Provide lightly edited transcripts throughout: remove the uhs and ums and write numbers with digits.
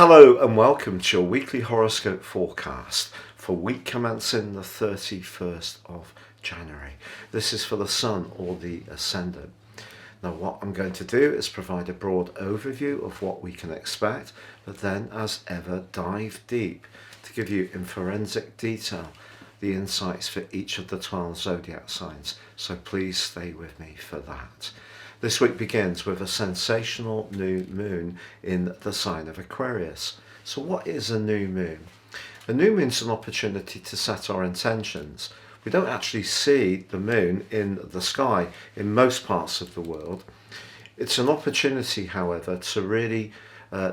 Hello and welcome to your weekly horoscope forecast for week commencing the 31st of January. This is for the Sun or the Ascendant. Now what I'm going to do is provide a broad overview of what we can expect, but then as ever dive deep to give you in forensic detail the insights for each of the 12 zodiac signs. So please stay with me for that. This week begins with a sensational new moon in the sign of Aquarius. So what is a new moon? A new moon is an opportunity to set our intentions. We don't actually see the moon in the sky in most parts of the world. It's an opportunity, however, to really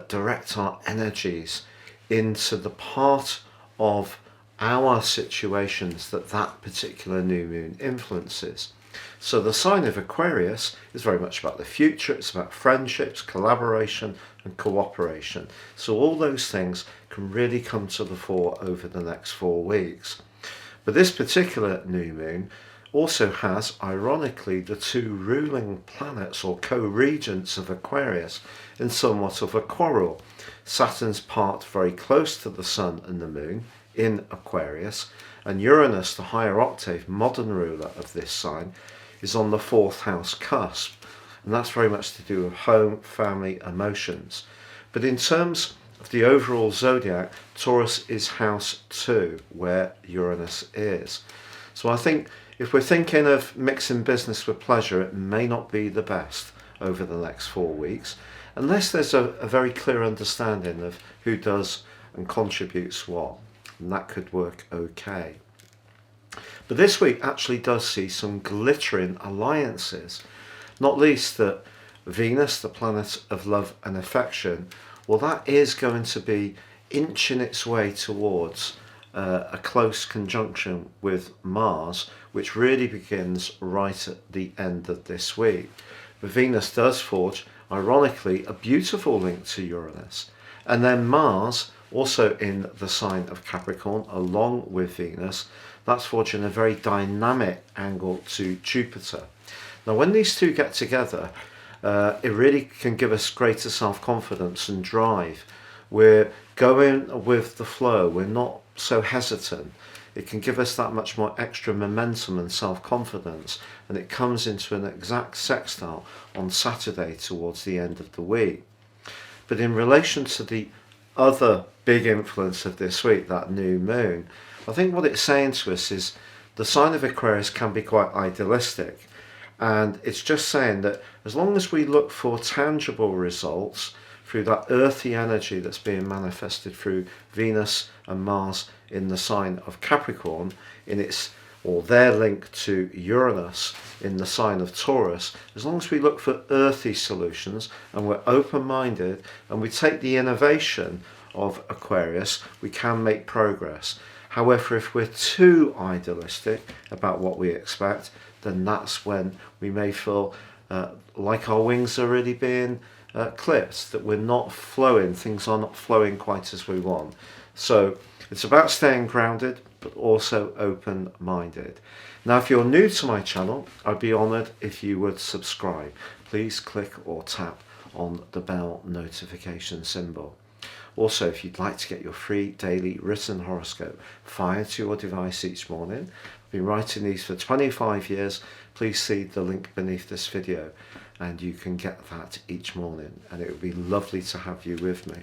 direct our energies into the part of our situations that particular new moon influences. So the sign of Aquarius is very much about the future. It's about friendships, collaboration and cooperation. So all those things can really come to the fore over the next 4 weeks. But this particular new moon also has, ironically, the two ruling planets or co-regents of Aquarius in somewhat of a quarrel. Saturn's part very close to the Sun and the Moon in Aquarius, and Uranus, the higher octave modern ruler of this sign, is on the 4th house cusp, and that's very much to do with home, family, emotions. But in terms of the overall zodiac, Taurus is house 2, where Uranus is. So I think if we're thinking of mixing business with pleasure, it may not be the best over the next 4 weeks, unless there's a very clear understanding of who does and contributes what, and that could work okay. But this week actually does see some glittering alliances, not least that Venus, the planet of love and affection, well, that is going to be inching its way towards a close conjunction with Mars, which really begins right at the end of this week. But Venus does forge, ironically, a beautiful link to Uranus. And then Mars, also in the sign of Capricorn, along with Venus, that's forging a very dynamic angle to Jupiter. Now when these two get together, it really can give us greater self-confidence and drive. We're going with the flow, we're not so hesitant. It can give us that much more extra momentum and self-confidence, and it comes into an exact sextile on Saturday towards the end of the week. But in relation to the other big influence of this week, that new moon, I think what it's saying to us is the sign of Aquarius can be quite idealistic, and it's just saying that as long as we look for tangible results through that earthy energy that's being manifested through Venus and Mars in the sign of Capricorn, in its or their link to Uranus in the sign of Taurus, as long as we look for earthy solutions and we're open-minded and we take the innovation of Aquarius, we can make progress. However, if we're too idealistic about what we expect, then that's when we may feel like our wings are really being clipped, that we're not flowing, things are not flowing quite as we want. So it's about staying grounded, but also open-minded. Now, if you're new to my channel, I'd be honoured if you would subscribe. Please click or tap on the bell notification symbol. Also, if you'd like to get your free daily written horoscope fired to your device each morning, I've been writing these for 25 years. Please see the link beneath this video and you can get that each morning, and it would be lovely to have you with me.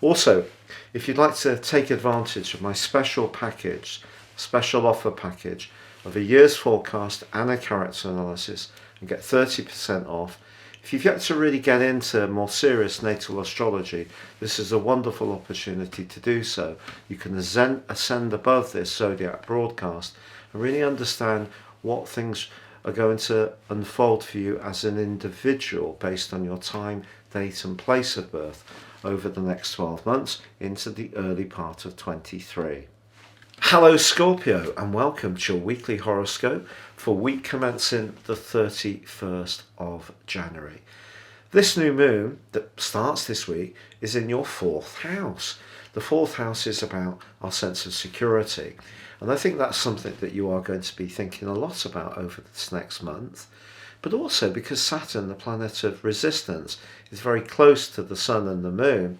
Also, if you'd like to take advantage of my special offer package of a year's forecast and a character analysis and get 30% off, if you've yet to really get into more serious natal astrology, this is a wonderful opportunity to do so. You can ascend above this zodiac broadcast and really understand what things are going to unfold for you as an individual based on your time, date and place of birth over the next 12 months into the early part of 23. Hello Scorpio, and welcome to your weekly horoscope for week commencing the 31st of January. This new moon that starts this week is in your 4th house. The 4th house is about our sense of security, and I think that's something that you are going to be thinking a lot about over this next month. But also because Saturn, the planet of resistance, is very close to the Sun and the Moon,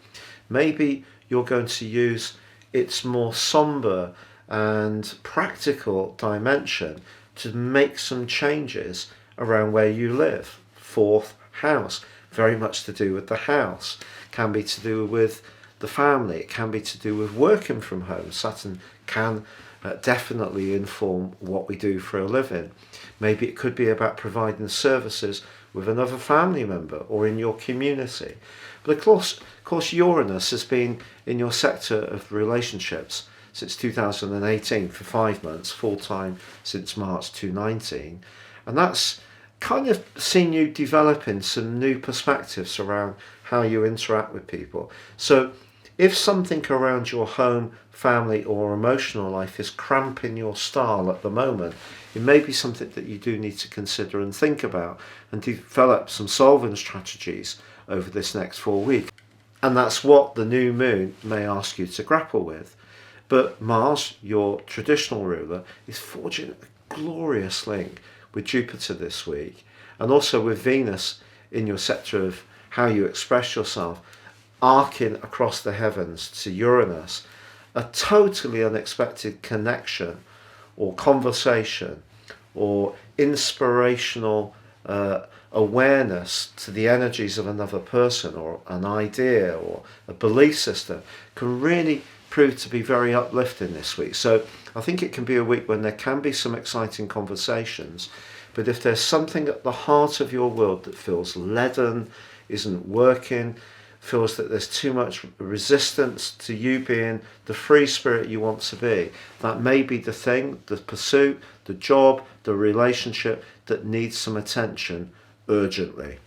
Maybe you're going to use its more somber and practical dimension to make some changes around where you live. Fourth house, very much to do with the house, can be to do with the family, it can be to do with working from home. Saturn can definitely inform what we do for a living. Maybe it could be about providing services with another family member or in your community. But of course Uranus has been in your sector of relationships since 2018 for 5 months, full-time since March 2019. And that's kind of seen you developing some new perspectives around how you interact with people. So if something around your home, family or emotional life is cramping your style at the moment, it may be something that you do need to consider and think about and develop some solving strategies over this next 4 weeks. And that's what the new moon may ask you to grapple with. But Mars, your traditional ruler, is forging a glorious link with Jupiter this week, and also with Venus in your sector of how you express yourself, arcing across the heavens to Uranus. A totally unexpected connection or conversation or inspirational awareness to the energies of another person or an idea or a belief system can really prove to be very uplifting this week. So I think it can be a week when there can be some exciting conversations, but if there's something at the heart of your world that feels leaden, isn't working, feels that there's too much resistance to you being the free spirit you want to be, that may be the thing, the pursuit, the job, the relationship that needs some attention urgently.